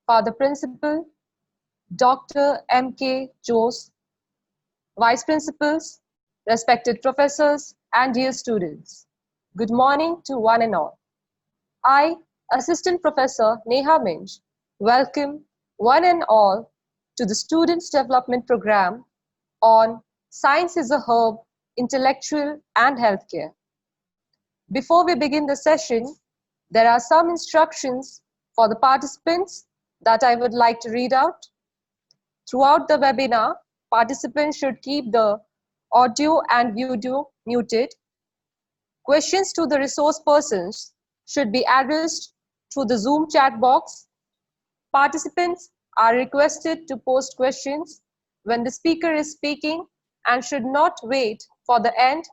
Father Principal, Dr. M.K. Jose, Vice Principals, respected professors, and dear students. Good morning to one and all. I, Assistant Professor Neha Minj, welcome one and all to the Students Development Program on Science is a Herb, Intellectual and Healthcare. Before we begin the session, there are some instructions for the participants that I would like to read out. Throughout the webinar, participants should keep the audio and video muted. Questions to the resource persons should be addressed through the Zoom chat box. Participants are requested to post questions when the speaker is speaking and should not wait for the end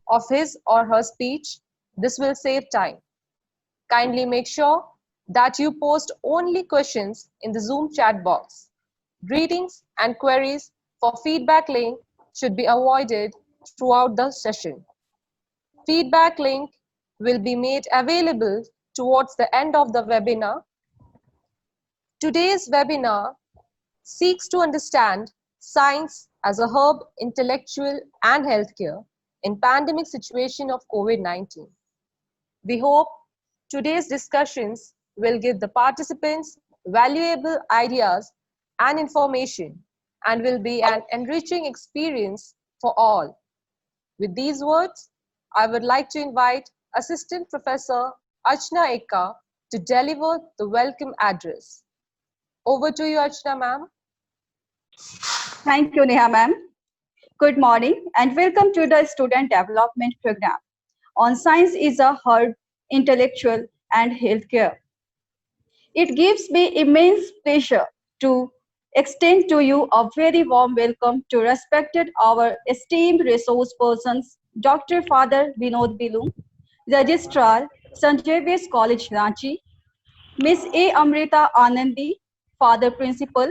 of his or her speech. This will save time. Kindly make sure that you post only questions in the Zoom chat box. Greetings and queries for feedback link should be avoided throughout the session. Feedback link will be made available towards the end of the webinar. Today's webinar seeks to understand science as a herb, intellectual and healthcare in pandemic situation of COVID-19. We hope today's discussions will give the participants valuable ideas and information and will be an enriching experience for all. With these words, I would like to invite Assistant Professor Archana Ekka to deliver the welcome address. Over to you, Archana ma'am. Thank you, Neha ma'am. Good morning and welcome to the Student Development Program on Science is a Herb, Intellectual and Healthcare. It gives me immense pleasure to extend to you a very warm welcome to respected our esteemed resource persons, Dr. Father Vinod Bilung, Registrar, St. Xavier's College, Ranchi, Miss A. Amrita Anandi, Father Principal,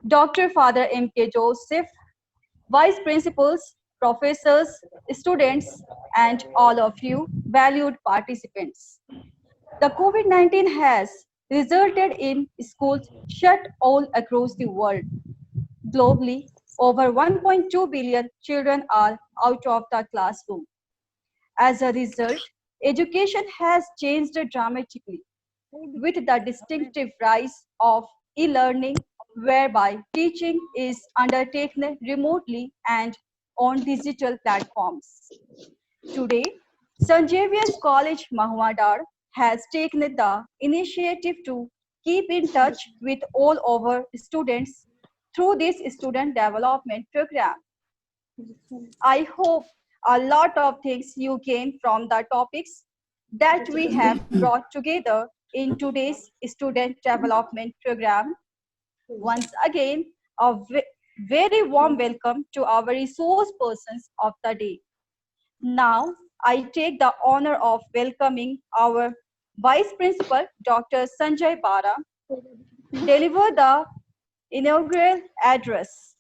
Dr. Father M.K. Joseph, Vice Principals, Professors, students, and all of you valued participants. The COVID-19 has resulted in schools shut all across the world. Globally, over 1.2 billion children are out of the classroom. As a result, education has changed dramatically with the distinctive rise of e-learning, whereby teaching is undertaken remotely and on digital platforms. Today, St. Xavier's College Mahuadar has taken the initiative to keep in touch with all our students through this student development program. I hope a lot of things you gain from the topics that we have brought together in today's student development program. Once again, a very warm welcome to our resource persons of the day. Now, I take the honor of welcoming our Vice Principal, Dr. Sanjay Bara, deliver the inaugural address.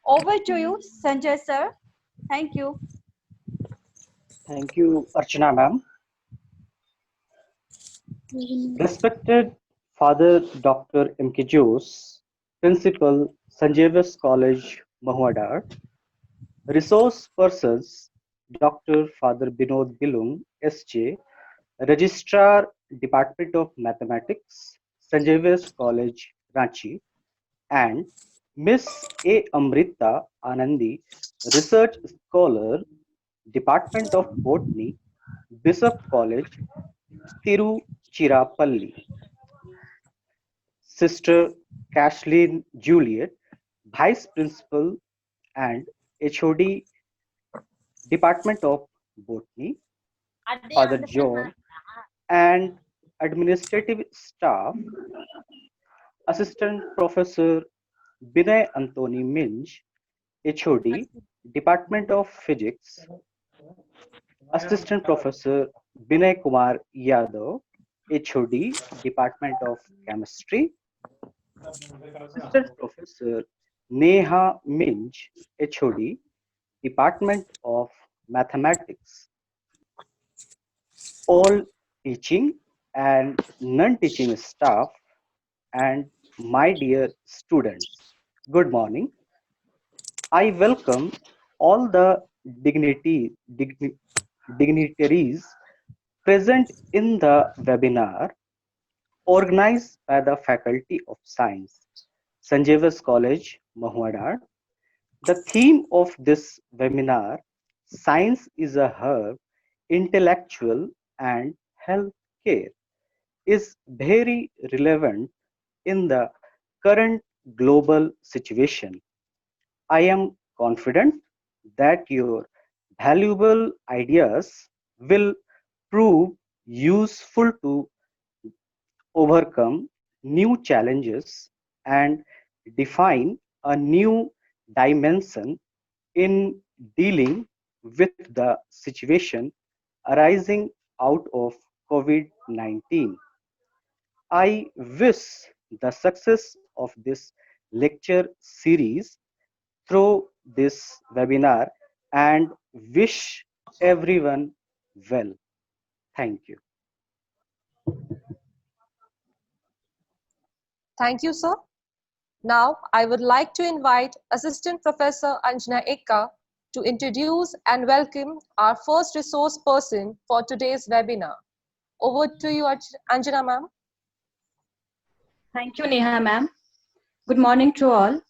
Over to you, Sanjay sir. Thank you. Thank you, Archana ma'am. Respected Father Dr. M.K. Jose, Principal, St. Xavier's College, Mahuadar, Resource Persons, Dr. Father Binod Bilung, S.J., Registrar, Department of Mathematics, St. Xavier's College, Ranchi, and Miss A. Amrita Anandi, Research Scholar, Department of Botany, Bishop College, Tiruchirappalli. Sister Kathleen Juliet, Vice Principal and HOD, Department of Botany, Father John, and administrative staff, Assistant Professor Binay Antony Minj, HOD, Department of Physics, Assistant Professor Binay Kumar Yadav, HOD, Department of Chemistry, Assistant Professor Neha Minj, HOD, Department of Mathematics. All teaching and non-teaching staff and my dear students, good morning. I welcome all the dignitaries present in the webinar organized by the Faculty of Science, Sanjeevas College, Mahuadar. The theme of this webinar, Science is a Hub, Intellectual and Health Care, is very relevant in the current global situation. I am confident that your valuable ideas will prove useful to overcome new challenges and define a new dimension in dealing with the situation arising out of COVID-19. I wish the success of this lecture series through this webinar and wish everyone well. Thank you. Thank you, sir. Now, I would like to invite Assistant Professor Anjana Ekka to introduce and welcome our first resource person for today's webinar. Over to you, Anjana ma'am. Thank you, Neha ma'am. Good morning to all.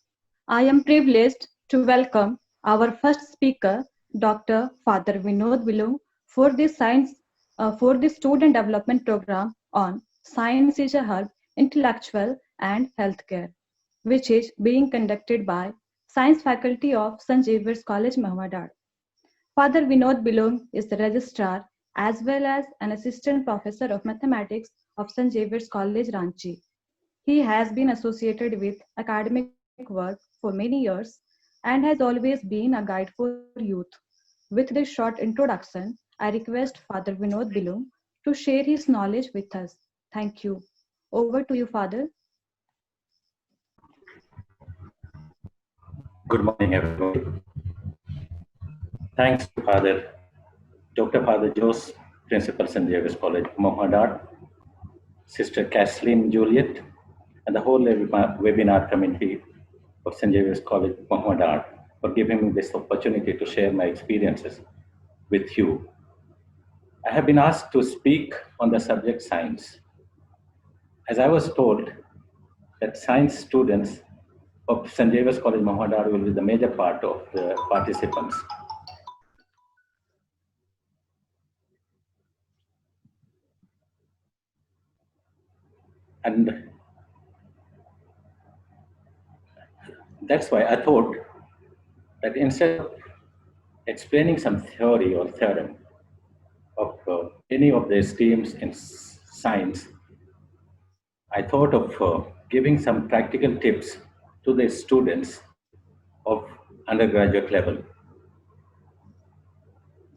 I am privileged to welcome our first speaker, Dr. Father Vinod Bilung, for this student development program on Science is a Hub, Intellectual and Healthcare, which is being conducted by Science Faculty of St. Xavier's College, Mahuadar. Father Vinod Bilung is the registrar as well as an assistant professor of mathematics of St. Xavier's College, Ranchi. He has been associated with academic work for many years and has always been a guide for youth. With this short introduction, I request Father Vinod Bilung to share his knowledge with us. Thank you. Over to you, Father. Good morning, everybody. Thanks to Dr. Father Jose, Principal St. Xavier's College, Mahuadar, Sister Kathleen Juliet, and the whole webinar committee of St. Xavier's College, Mahuadar, for giving me this opportunity to share my experiences with you. I have been asked to speak on the subject science. As I was told that science students of St. Xavier's College, Mahuadar will be the major part of the participants. And that's why I thought that instead of explaining some theory or theorem of any of the streams in science, I thought of giving some practical tips to the students of undergraduate level.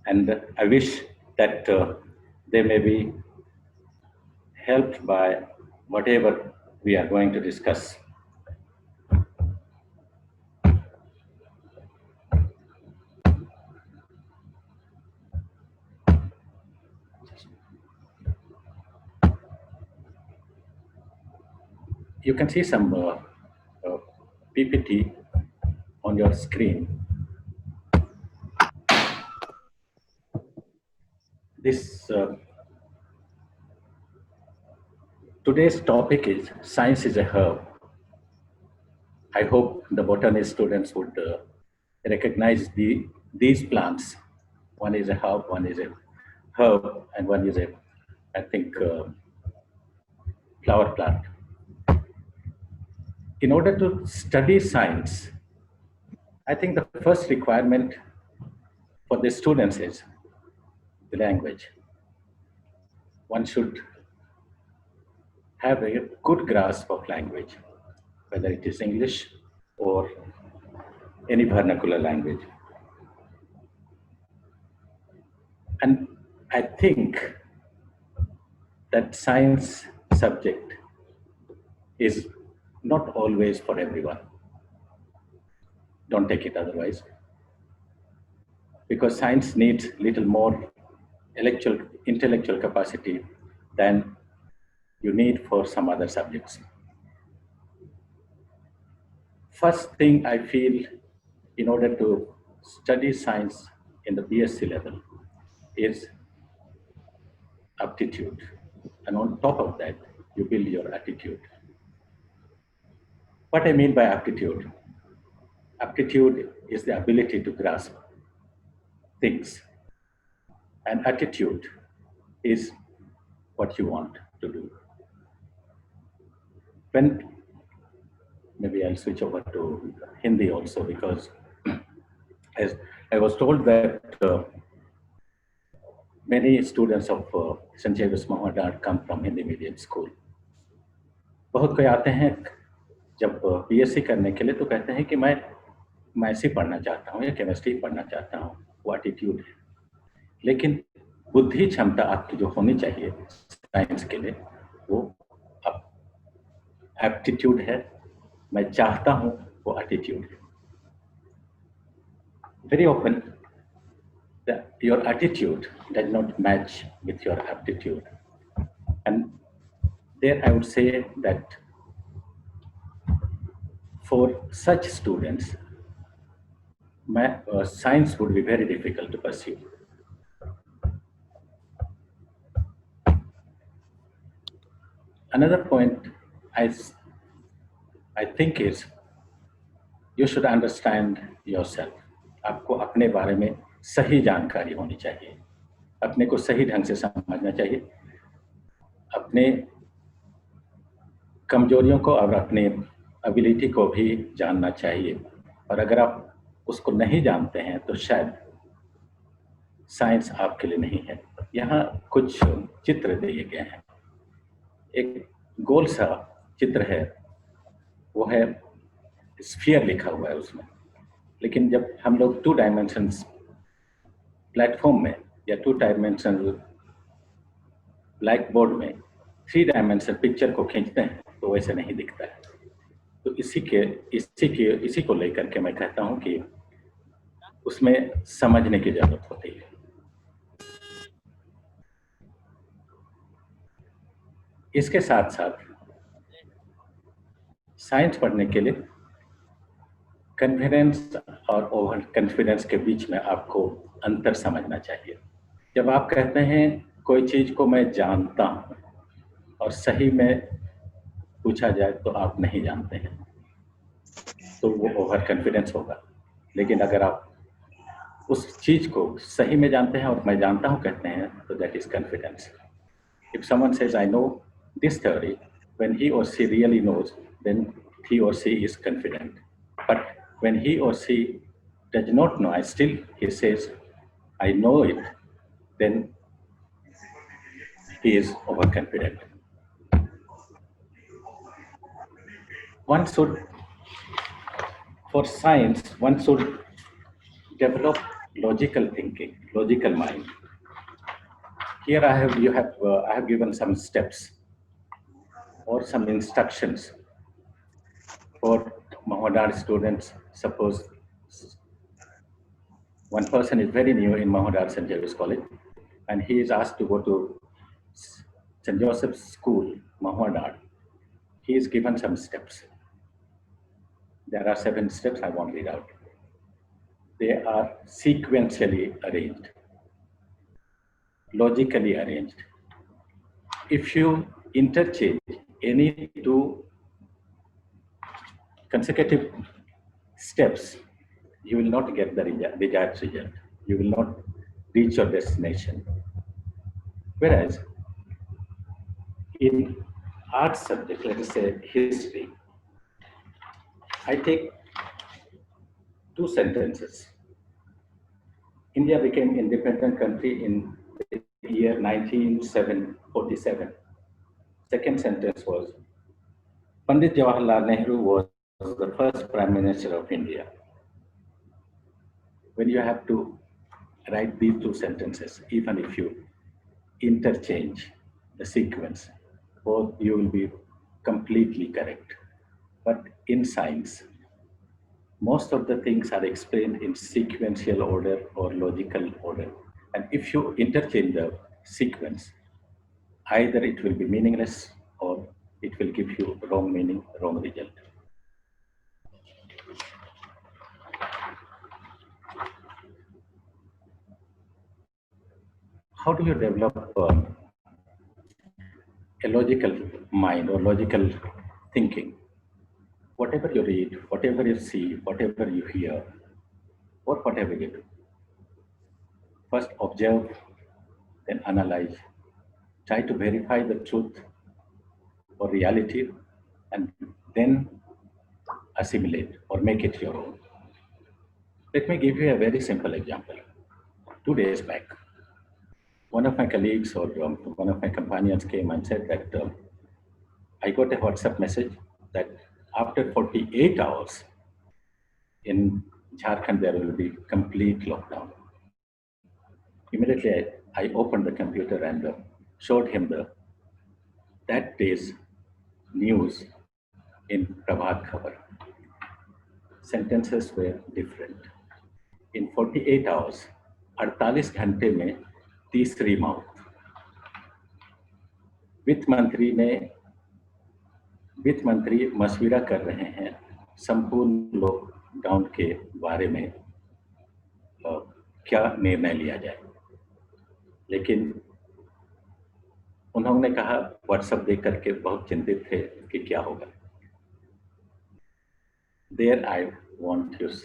And I wish that they may be helped by whatever we are going to discuss. You can see some PPT on your screen. This today's topic is Science is a Herb. I hope the botany students would recognize these plants. One is a herb, and one is I think, flower plant. In order to study science, I think the first requirement for the students is the language. One should have a good grasp of language, whether it is English or any vernacular language. And I think that science subject is not always for everyone. Don't take it otherwise. Because science needs little more intellectual capacity than you need for some other subjects. First thing I feel, in order to study science in the BSc level, is aptitude. And on top of that, you build your attitude. What I mean by aptitude? Aptitude is the ability to grasp things, and attitude is what you want to do. When maybe I'll switch over to Hindi also, because as I was told that many students of St. James Mohammedan come from Hindi medium school. बहुत कोई आते हैं जब BSc करने के लिए तो कहते हैं कि मैं मैथ्स ही पढ़ना चाहता हूँ या केमिस्ट्री पढ़ना चाहता हूँ, वो एटीट्यूड है। लेकिन बुद्धि क्षमता आपकी जो होनी चाहिए साइंस के लिए, वो एप्टीट्यूड है। मैं चाहता हूँ, वो एटीट्यूड है। Very often your attitude does not match with your aptitude, and there I would say that for such students, science would be very difficult to pursue. Another point I think is you should understand yourself. आपको अपने बारे में सही जानकारी होनी चाहिए, अपने को सही ढंग से समझना चाहिए, अपने कमजोरियों को और अपने एबिलिटी को भी जानना चाहिए। और अगर आप उसको नहीं जानते हैं तो शायद साइंस आपके लिए नहीं है। यहाँ कुछ चित्र दिए गए हैं। एक गोल सा चित्र है, वो है स्फीयर लिखा हुआ है उसमें। लेकिन जब हम लोग 2 डायमेंशंस प्लेटफॉर्म में या 2 डायमेंशन ब्लैक बोर्ड में 3 डायमेंशन पिक्चर को खींचते हैं तो वैसे नहीं दिखता है। तो इसी को लेकर के मैं कहता हूं कि उसमें समझने की जरूरत होती है। इसके साथ साथ साइंस पढ़ने के लिए कॉन्फिडेंस और ओवर कॉन्फिडेंस के बीच में आपको अंतर समझना चाहिए। जब आप कहते हैं कोई चीज को मैं जानता हूं और सही में पूछा जाए तो आप नहीं जानते हैं, तो वो ओवर कॉन्फिडेंस होगा। लेकिन अगर आप उस चीज को सही में जानते हैं और मैं जानता हूं कहते हैं तो that is confidence. If someone says I know this theory, when he or she really knows, then he or she is confident. But when he or she does not know, he says, I know it, then he is overconfident. For science, one should develop logical thinking, logical mind. Here I have given some steps or some instructions for Mohammedan students. Suppose one person is very new in Mohammedan St. James College and he is asked to go to St. Joseph's School, Mohammedan. He is given some steps. There are 7 steps I won't read out. They are sequentially arranged, logically arranged. If you interchange any 2 consecutive steps, you will not get the desired result. You will not reach your destination. Whereas in art subject, let us say history, I take 2 sentences. India became independent country in the year 1947. Second sentence was, Pandit Jawaharlal Nehru was the first Prime Minister of India. When you have to write these 2 sentences, even if you interchange the sequence, both you will be completely correct. But in science, most of the things are explained in sequential order or logical order. And if you interchange the sequence, either it will be meaningless or it will give you wrong meaning, wrong result. how do you develop a logical mind or logical thinking? Whatever you read, whatever you see, whatever you hear, or whatever you do, first observe, then analyze, try to verify the truth or reality, and then assimilate or make it your own. Let me give you a very simple example. 2 days back, one of my colleagues or one of my companions came and said that I got a WhatsApp message that after 48 hours in Jharkhand, there will be complete lockdown. Immediately, I opened the computer and showed him that day's news in Prabhat Khabar. Sentences were different. In 48 hours, 48 घंटे में तीसरी मौत. वित्त मंत्री मशविरा कर रहे हैं संपूर्ण लॉकडाउन के बारे में क्या निर्णय लिया जाए, लेकिन उन्होंने कहा व्हाट्सएप देख करके बहुत चिंतित थे कि क्या होगा. There I want you to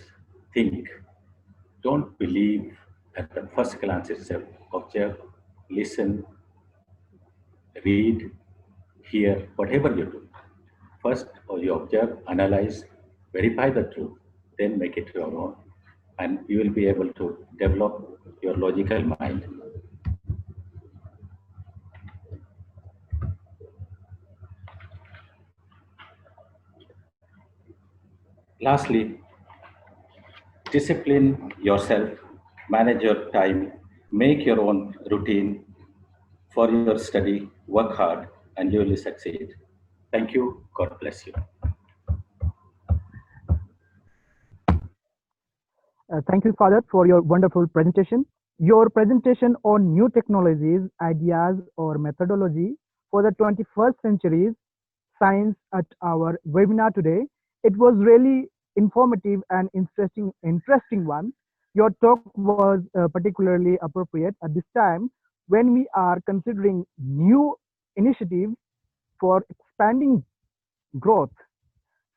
think. Don't believe at the first glance itself. Observe, listen, read, hear, whatever you do. First, you observe, analyze, verify the truth, then make it your own, and you will be able to develop your logical mind. Lastly, discipline yourself, manage your time, make your own routine for your study, work hard, and you will succeed. Thank you. God bless you. Thank you, Father, for your wonderful presentation. Your presentation on new technologies, ideas, or methodology for the 21st century's science at our webinar today. It was really informative and interesting one. Your talk was particularly appropriate at this time when we are considering new initiatives for expanding growth.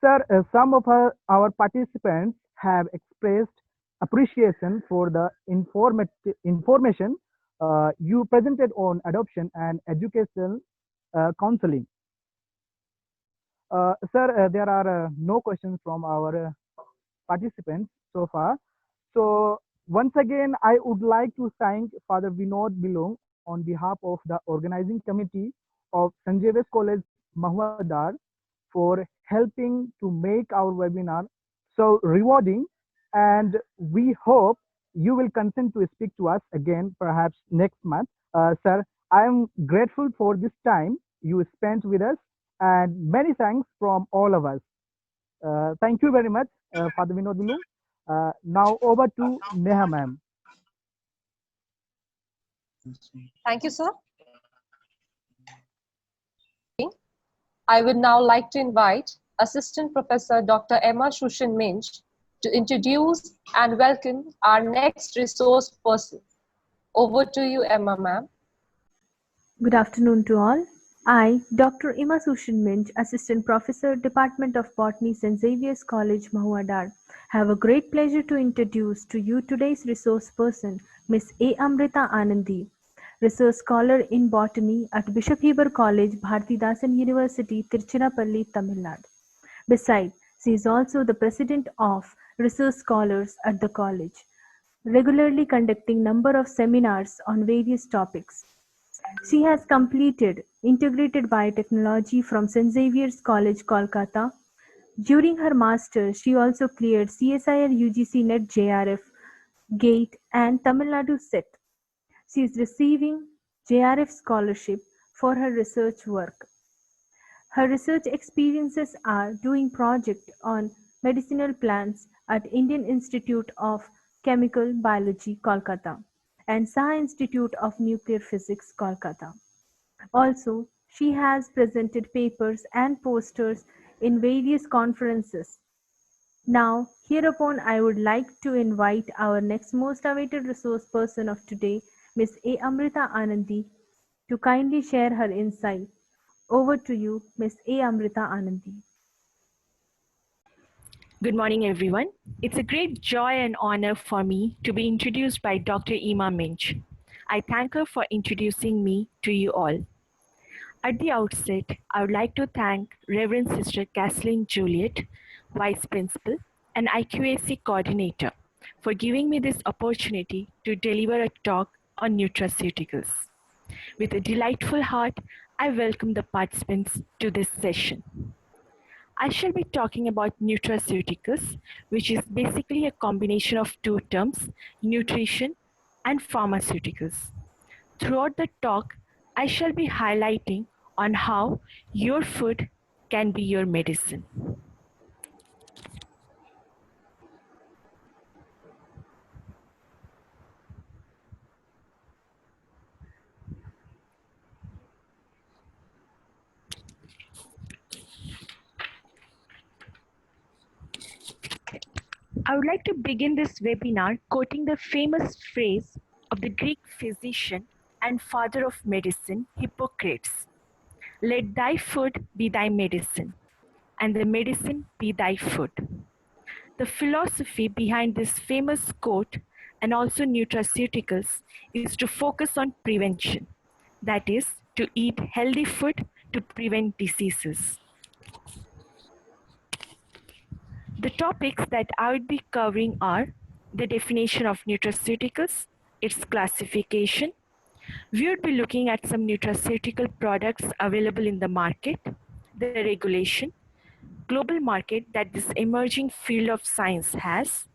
Sir, some of our participants have expressed appreciation for the information you presented on adoption and educational counseling. Sir, there are no questions from our participants so far. So once again, I would like to thank Father Vinod Bilong on behalf of the organizing committee of St. Xavier's College, Mahua Dar, for helping to make our webinar so rewarding, and we hope you will consent to speak to us again perhaps next month. Sir, I am grateful for this time you spent with us, and many thanks from all of us. Thank you very much, Father Vinod Bilong. Now over to Neha ma'am. Thank you, sir. I would now like to invite Assistant Professor Dr. Emma Shushan Minch to introduce and welcome our next resource person. Over to you, Emma ma'am. Good afternoon to all. I, Dr. Emma Shushan Minch, Assistant Professor, Department of Botany, St. Xavier's College, Mahua Dar, have a great pleasure to introduce to you today's resource person, Ms. A. Amrita Anandi, Research Scholar in Botany at Bishop Heber College, Bharatidasan University, Tiruchirappalli, Tamil Nadu. Besides, she is also the President of Research Scholars at the college, regularly conducting number of seminars on various topics. She has completed Integrated Biotechnology from St. Xavier's College, Kolkata. During her master's, she also cleared CSIR UGC NET JRF, GATE and Tamil Nadu SET. She is receiving JRF scholarship for her research work. Her research experiences are doing project on medicinal plants at Indian Institute of Chemical Biology, Kolkata, and Saha Institute of Nuclear Physics, Kolkata. Also, she has presented papers and posters in various conferences. Now, hereupon I would like to invite our next most awaited resource person of today, Ms. A. Amrita Anandi, to kindly share her insight. Over to you, Ms. A. Amrita Anandi. Good morning, everyone. It's a great joy and honor for me to be introduced by Dr. Ima Minch. I thank her for introducing me to you all. At the outset, I would like to thank Reverend Sister Kathleen Juliet, Vice Principal and IQAC Coordinator, for giving me this opportunity to deliver a talk on nutraceuticals. With a delightful heart, I welcome the participants to this session. I shall be talking about nutraceuticals, which is basically a combination of two terms, nutrition and pharmaceuticals. Throughout the talk, I shall be highlighting on how your food can be your medicine. I would like to begin this webinar quoting the famous phrase of the Greek physician and father of medicine, Hippocrates. Let thy food be thy medicine, and the medicine be thy food. The philosophy behind this famous quote and also nutraceuticals is to focus on prevention, that is, to eat healthy food to prevent diseases. The topics that I would be covering are the definition of nutraceuticals, its classification. We would be looking at some nutraceutical products available in the market, the regulation, global market that this emerging field of science has,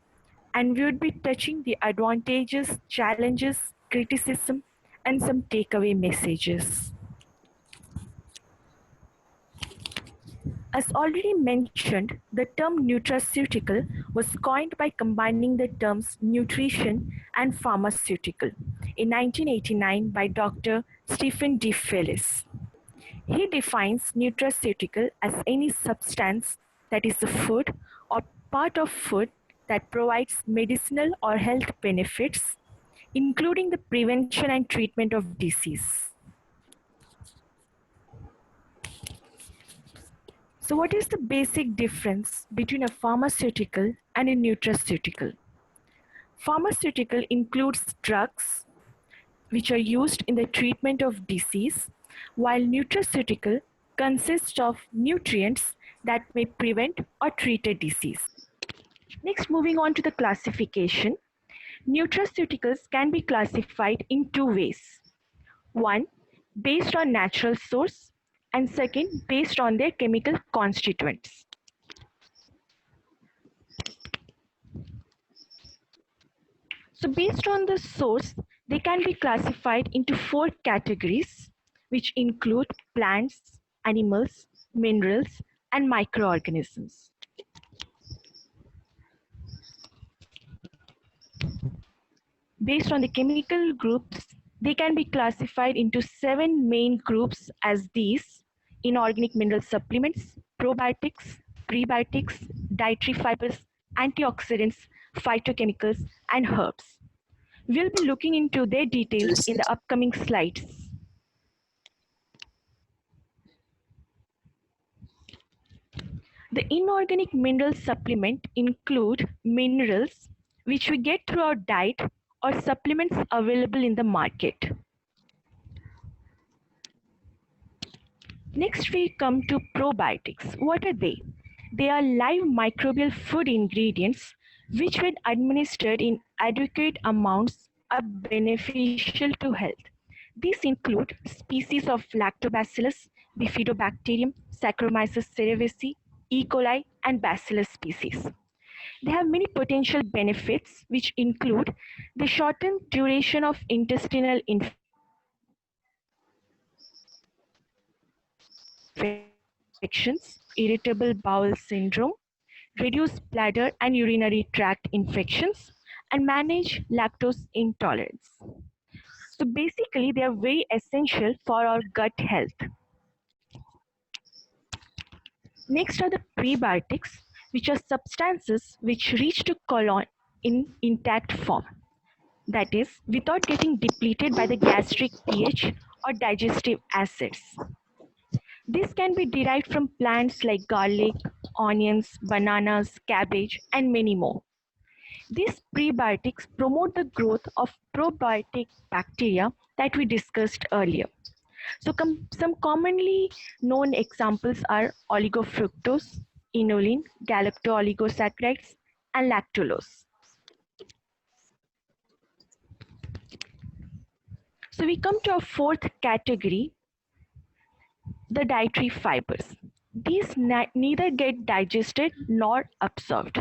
and we would be touching the advantages, challenges, criticism, and some takeaway messages. As already mentioned, the term nutraceutical was coined by combining the terms nutrition and pharmaceutical in 1989 by Dr. Stephen D. Phillips. He defines nutraceutical as any substance that is a food or part of food that provides medicinal or health benefits, including the prevention and treatment of disease. So what is the basic difference between a pharmaceutical and a nutraceutical? Pharmaceutical includes drugs which are used in the treatment of disease, while nutraceutical consists of nutrients that may prevent or treat a disease. Next, moving on to the classification. Nutraceuticals can be classified in two ways. One, based on natural source, and second, based on their chemical constituents. So based on the source, they can be classified into four categories, which include plants, animals, minerals, and microorganisms. Based on the chemical groups, they can be classified into 7 main groups as these: inorganic mineral supplements, probiotics, prebiotics, dietary fibers, antioxidants, phytochemicals, and herbs. We'll be looking into their details in the upcoming slides. The inorganic mineral supplement include minerals which we get through our diet or supplements available in the market. Next, we come to probiotics. What are they? They are live microbial food ingredients which, when administered in adequate amounts, are beneficial to health. These include species of Lactobacillus, Bifidobacterium, Saccharomyces cerevisiae, E. coli, and Bacillus species. They have many potential benefits, which include the shortened duration of intestinal infections, irritable bowel syndrome, reduce bladder and urinary tract infections, and manage lactose intolerance. So basically, they are very essential for our gut health. Next are the prebiotics, which are substances which reach to colon in intact form. that is, without getting depleted by the gastric pH or digestive acids. This can be derived from plants like garlic, onions, bananas, cabbage, and many more. These prebiotics promote the growth of probiotic bacteria that we discussed earlier. So some commonly known examples are oligofructose, inulin, galacto-oligosaccharides, and lactulose. So we come to our fourth category, the dietary fibers. These neither get digested nor absorbed.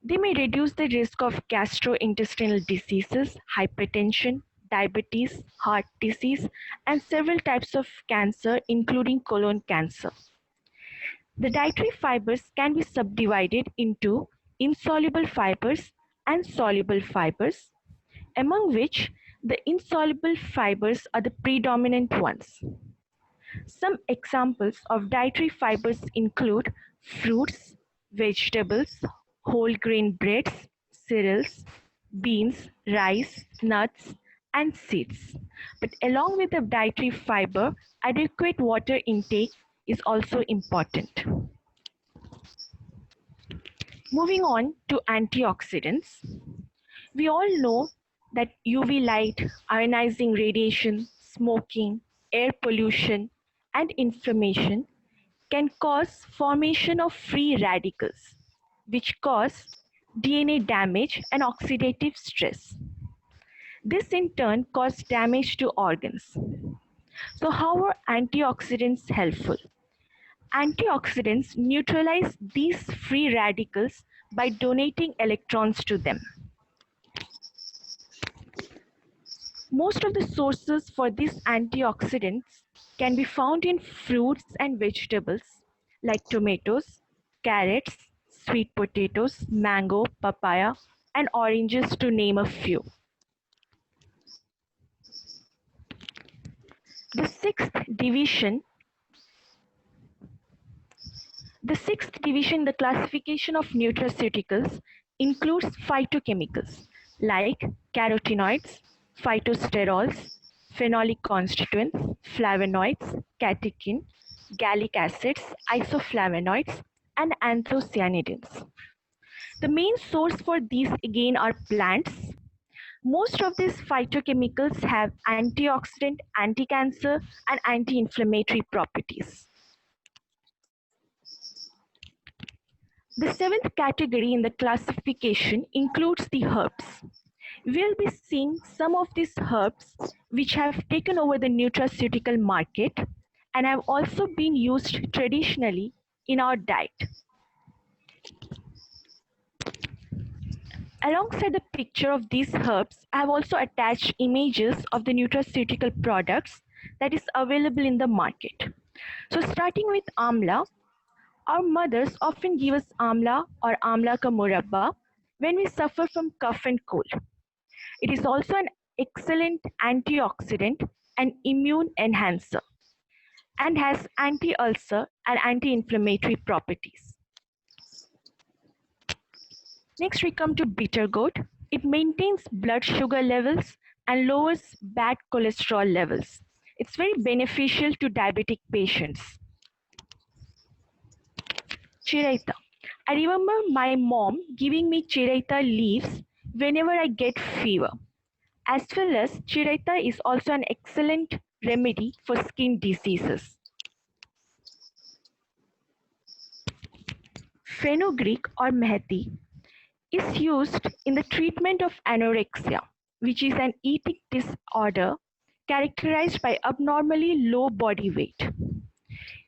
They may reduce the risk of gastrointestinal diseases, hypertension, diabetes, heart disease, and several types of cancer, including colon cancer. The dietary fibers can be subdivided into insoluble fibers and soluble fibers, among which the insoluble fibers are the predominant ones. Some examples of dietary fibers include fruits, vegetables, whole grain breads, cereals, beans, rice, nuts, and seeds. But along with the dietary fiber, adequate water intake is also important. Moving on to antioxidants, we all know that UV light, ionizing radiation, smoking, air pollution, and inflammation can cause formation of free radicals, which cause DNA damage and oxidative stress. This in turn causes damage to organs. So how are antioxidants helpful? Antioxidants neutralize these free radicals by donating electrons to them. Most of the sources for these antioxidants can be found in fruits and vegetables like tomatoes, carrots, sweet potatoes, mango, papaya, and oranges, to name a few. The sixth division in the classification of nutraceuticals includes phytochemicals like carotenoids, phytosterols, phenolic constituents, flavonoids, catechin, gallic acids, isoflavonoids, and anthocyanidins. The main source for these again are plants. Most of these phytochemicals have antioxidant, anti-cancer, and anti-inflammatory properties. The seventh category in the classification includes the herbs. We'll be seeing some of these herbs which have taken over the nutraceutical market and have also been used traditionally in our diet. Alongside the picture of these herbs, I have also attached images of the nutraceutical products that is available in the market. So starting with amla, our mothers often give us amla or amla ka murabba when we suffer from cough and cold. It is also an excellent antioxidant and immune enhancer and has anti-ulcer and anti-inflammatory properties. Next, we come to bitter gourd. It maintains blood sugar levels and lowers bad cholesterol levels. It's very beneficial to diabetic patients. Chiraita. I remember my mom giving me chiraita leaves whenever I get fever. As well as chiraita is also an excellent remedy for skin diseases. Fenugreek or methi is used in the treatment of anorexia, which is an eating disorder characterized by abnormally low body weight.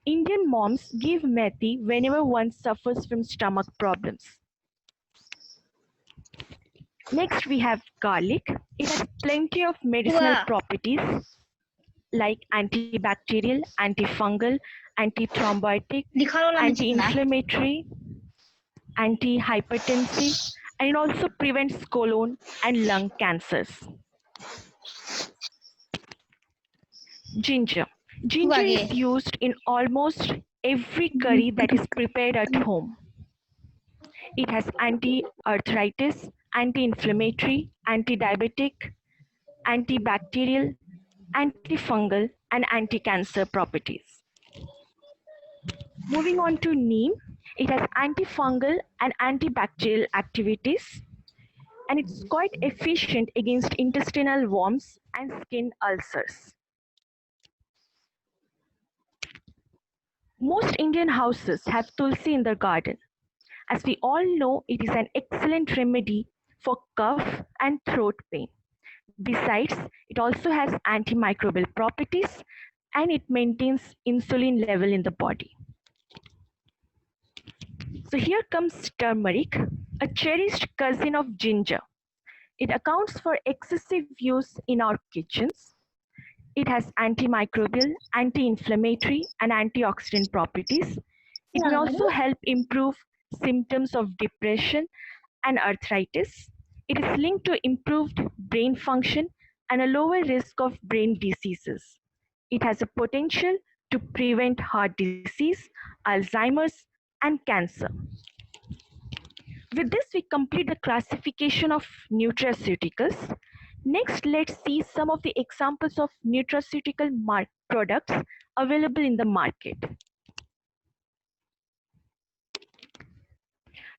Indian moms give methi whenever one suffers from stomach problems. Next, we have garlic. It has plenty of medicinal properties like antibacterial, antifungal, antithrombotic, anti-inflammatory, anti-hypertensive, and it also prevents colon and lung cancers. Ginger. Ginger is used in almost every curry that is prepared at home. It has anti-arthritis, anti-inflammatory, anti-diabetic, antibacterial, antifungal, and anti-cancer properties. Moving on to neem, it has antifungal and antibacterial activities, and it's quite efficient against intestinal worms and skin ulcers. Most Indian houses have tulsi in their garden. As we all know, it is an excellent remedy for cough and throat pain. Besides, it also has antimicrobial properties and it maintains insulin level in the body. So here comes turmeric, a cherished cousin of ginger. It accounts for excessive use in our kitchens. It has antimicrobial, anti-inflammatory, and antioxidant properties. It may also help improve symptoms of depression and arthritis. It is linked to improved brain function and a lower risk of brain diseases. It has a potential to prevent heart disease, Alzheimer's, and cancer. With this, we complete the classification of nutraceuticals. Next, let's see some of the examples of nutraceutical products available in the market.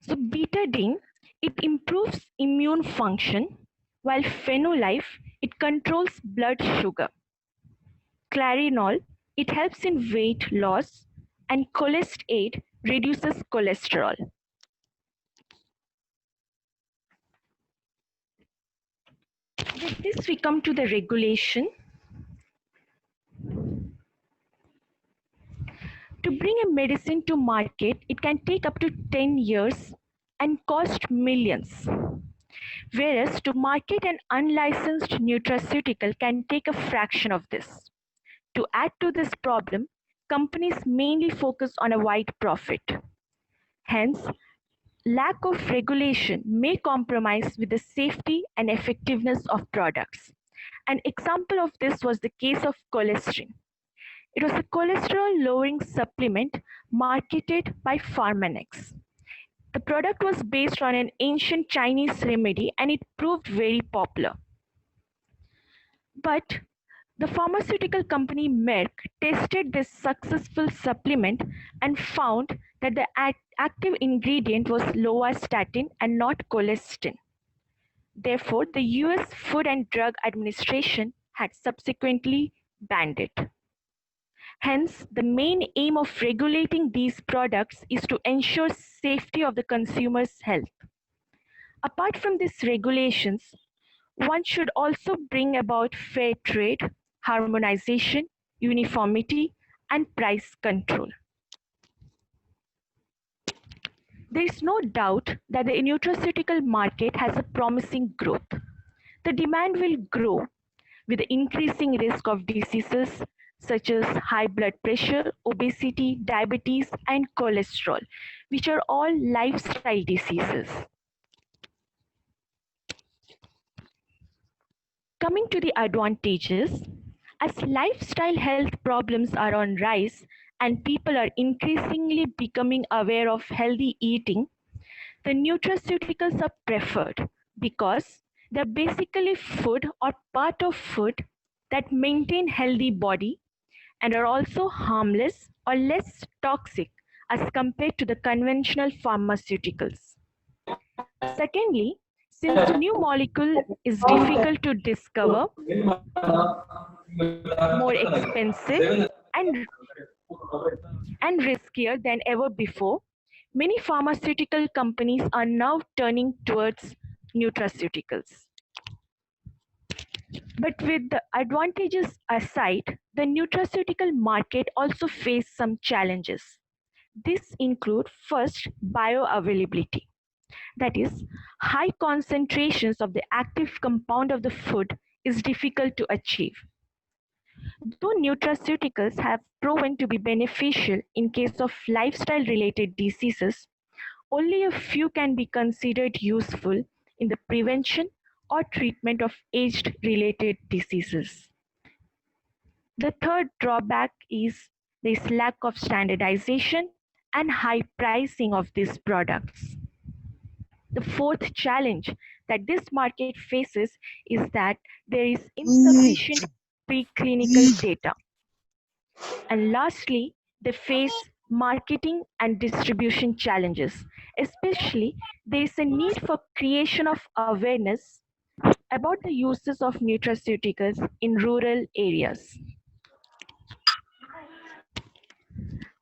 So betadine, it improves immune function, while Phenolife, it controls blood sugar. Clarinol, it helps in weight loss, and Cholest Aid reduces cholesterol. With this, we come to the regulation. To bring a medicine to market, it can take up to 10 years and cost millions. Whereas to market an unlicensed nutraceutical can take a fraction of this. To add to this problem, companies mainly focus on a wide profit. Hence, lack of regulation may compromise with the safety and effectiveness of products. An example of this was the case of Cholesterol. It was a cholesterol-lowering supplement marketed by Pharmanex. The product was based on an ancient Chinese remedy and it proved very popular. But the pharmaceutical company Merck tested this successful supplement and found that the active ingredient was lovastatin and not colistin. Therefore, the US Food and Drug Administration had subsequently banned it. Hence, the main aim of regulating these products is to ensure safety of the consumer's health. Apart from these regulations, one should also bring about fair trade, harmonization, uniformity, and price control. There is no doubt that the nutraceutical market has a promising growth. The demand will grow with the increasing risk of diseases such as high blood pressure, obesity, diabetes, and cholesterol, which are all lifestyle diseases. Coming to the advantages, as lifestyle health problems are on rise and people are increasingly becoming aware of healthy eating, the nutraceuticals are preferred because they're basically food or part of food that maintain healthy body and are also harmless or less toxic as compared to the conventional pharmaceuticals. Secondly, since the new molecule is difficult to discover, more expensive, and riskier than ever before, many pharmaceutical companies are now turning towards nutraceuticals. But with the advantages aside, the nutraceutical market also faces some challenges. These include first, bioavailability. That is, high concentrations of the active compound of the food is difficult to achieve. Though nutraceuticals have proven to be beneficial in case of lifestyle-related diseases, only a few can be considered useful in the prevention or treatment of age-related diseases. The third drawback is this lack of standardization and high pricing of these products. The fourth challenge that this market faces is that there is insufficient preclinical data. And lastly, they face marketing and distribution challenges. Especially, there is a need for creation of awareness about the uses of nutraceuticals in rural areas.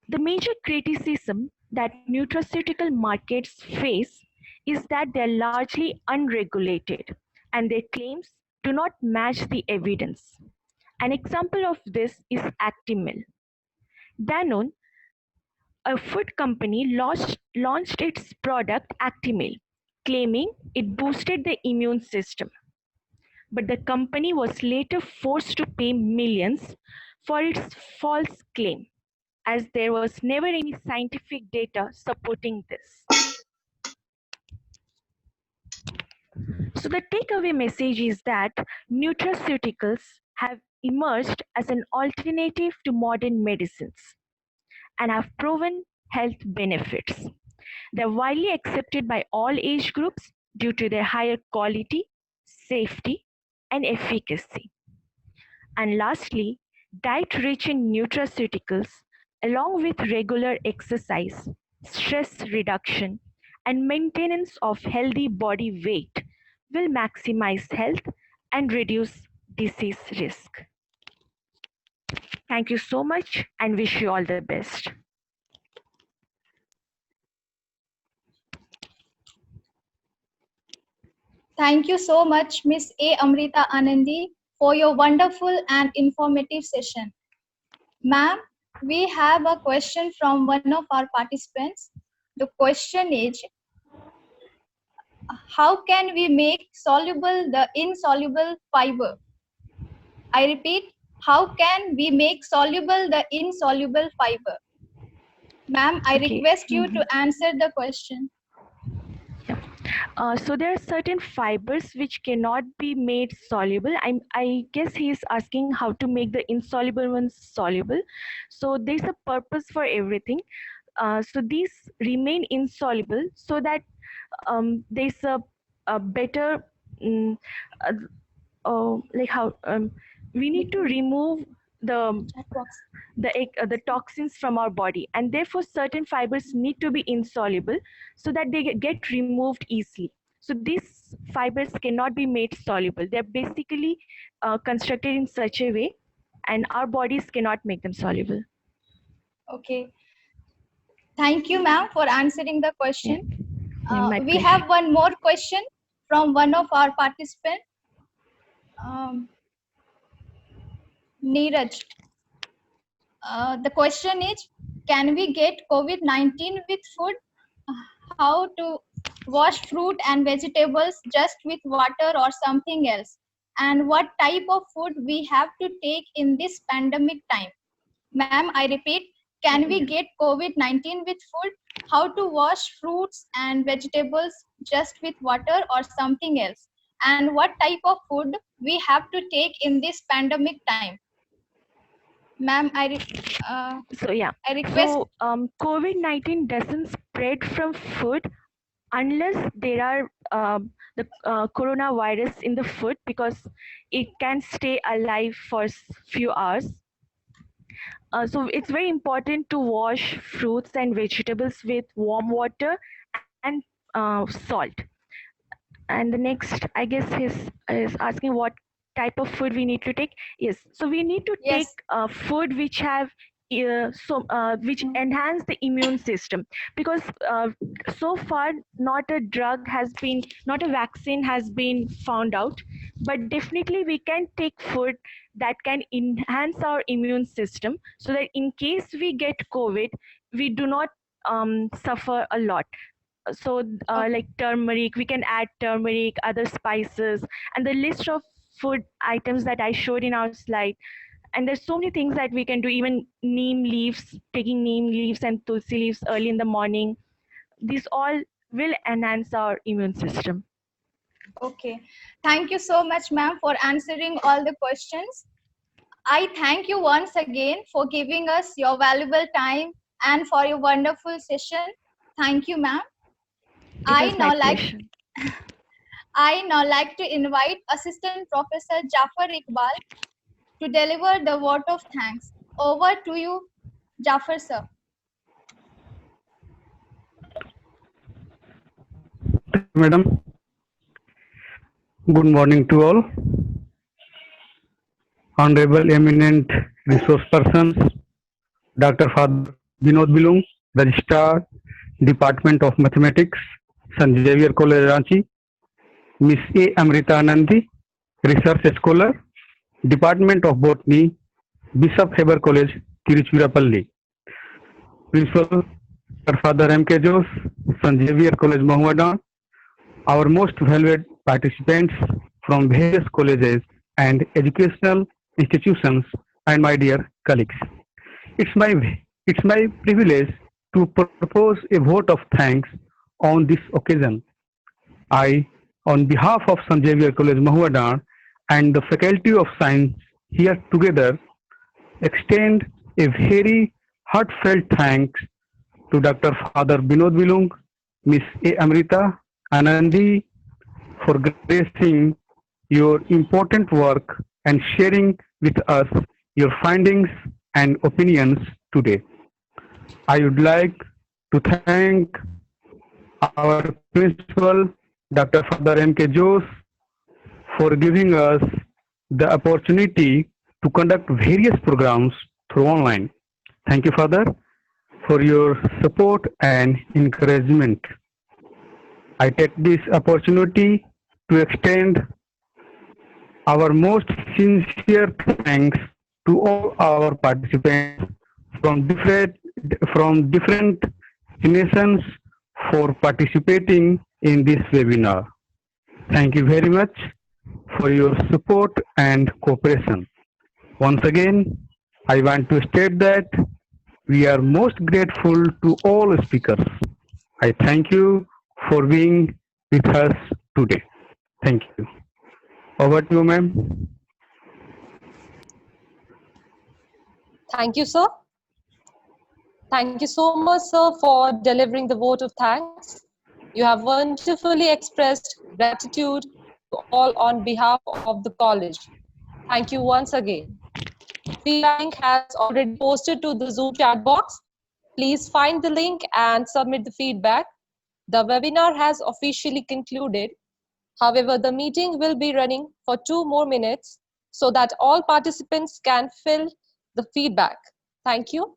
The major criticism that nutraceutical markets face is that they are largely unregulated and their claims do not match the evidence. An example of this is Actimel. Danone, a food company, launched its product Actimel, claiming it boosted the immune system. But the company was later forced to pay millions for its false claim, as there was never any scientific data supporting this. So the takeaway message is that nutraceuticals have emerged as an alternative to modern medicines and have proven health benefits. They're widely accepted by all age groups due to their higher quality, safety, and efficacy. And lastly, diet rich in nutraceuticals, along with regular exercise, stress reduction, and maintenance of healthy body weight, will maximize health and reduce disease risk. Thank you so much and wish you all the best. Thank you so much, Miss A. Amrita Anandi, for your wonderful and informative session. Ma'am, we have a question from one of our participants. The question is, how can we make soluble the insoluble fiber? I repeat, how can we make soluble the insoluble fiber? Ma'am, I request you to answer the question. So there are certain fibers which cannot be made soluble. I guess he is asking how to make the insoluble ones soluble. So there's a purpose for everything. So these remain insoluble so that there's a better, like how we need to remove the toxins from our body, and therefore certain fibers need to be insoluble so that they get removed easily. So these fibers cannot be made soluble. They're basically constructed in such a way, and our bodies cannot make them soluble. Okay. Thank you, ma'am, for answering the question. We pleasure. have one more question from one of our participants. Neeraj. The question is, can we get COVID-19 with food? How to wash fruit and vegetables just with water or something else? And what type of food we have to take in this pandemic time? Ma'am, I repeat, can we get COVID-19 with food? How to wash fruits and vegetables just with water or something else? And what type of food we have to take in this pandemic time? Ma'am, I request. So COVID-19 doesn't spread from food unless there are the coronavirus in the food, because it can stay alive for few hours. So it's very important to wash fruits and vegetables with warm water and salt. And the next, I guess, is asking what type of food we need to take. Yes, so we need to take food which have which enhance the immune system, because so far not a vaccine has been found out, but definitely we can take food that can enhance our immune system, so that in case we get COVID, we do not suffer a lot. So like turmeric, we can add turmeric, other spices, and the list of food items that I showed in our slide. And there's so many things that we can do, even neem leaves, taking neem leaves and tulsi leaves early in the morning. These all will enhance our immune system. Okay. Thank you so much, ma'am, for answering all the questions. I thank you once again for giving us your valuable time and for your wonderful session. Thank you, ma'am. I was my now like pleasure. I now like to invite Assistant Professor Jafar Iqbal to deliver the vote of thanks. Over to you, Jafar sir. Madam, good morning to all. Honorable eminent resource persons, Dr. Father Vinod Bilung, Registrar, Department of Mathematics, St. Xavier College, Ranchi, Miss A. Amrita Anandi, Research Scholar, Department of Botany, Bishop Heber College, Tiruchirappalli, Principal, Dr. Father M.K. Jose, St. Xavier College, Mahuada, our most valued participants from various colleges and educational institutions, and my dear colleagues. It's my privilege to propose a vote of thanks on this occasion. I, on behalf of St. Xavier College Mahuadar and the Faculty of Science here together, extend a very heartfelt thanks to Dr. Father Binod Bilung, Miss A. Amrita Anandi for gracing your important work and sharing with us your findings and opinions today. I would like to thank our principal, Dr. Father M.K. Jose, for giving us the opportunity to conduct various programs through online. Thank you, Father, for your support and encouragement. I take this opportunity to extend our most sincere thanks to all our participants from different nations for participating in this webinar. Thank you very much for your support and cooperation. Once again, I want to state that we are most grateful to all speakers. I thank you for being with us today. Thank you. Over to you, ma'am. Thank you, sir. Thank you so much, sir, for delivering the vote of thanks. You have wonderfully expressed gratitude to all on behalf of the college. Thank you once again. Feedback link has already posted to the Zoom chat box. Please find the link and submit the feedback. The webinar has officially concluded. However, the meeting will be running for 2 more minutes so that all participants can fill the feedback. Thank you.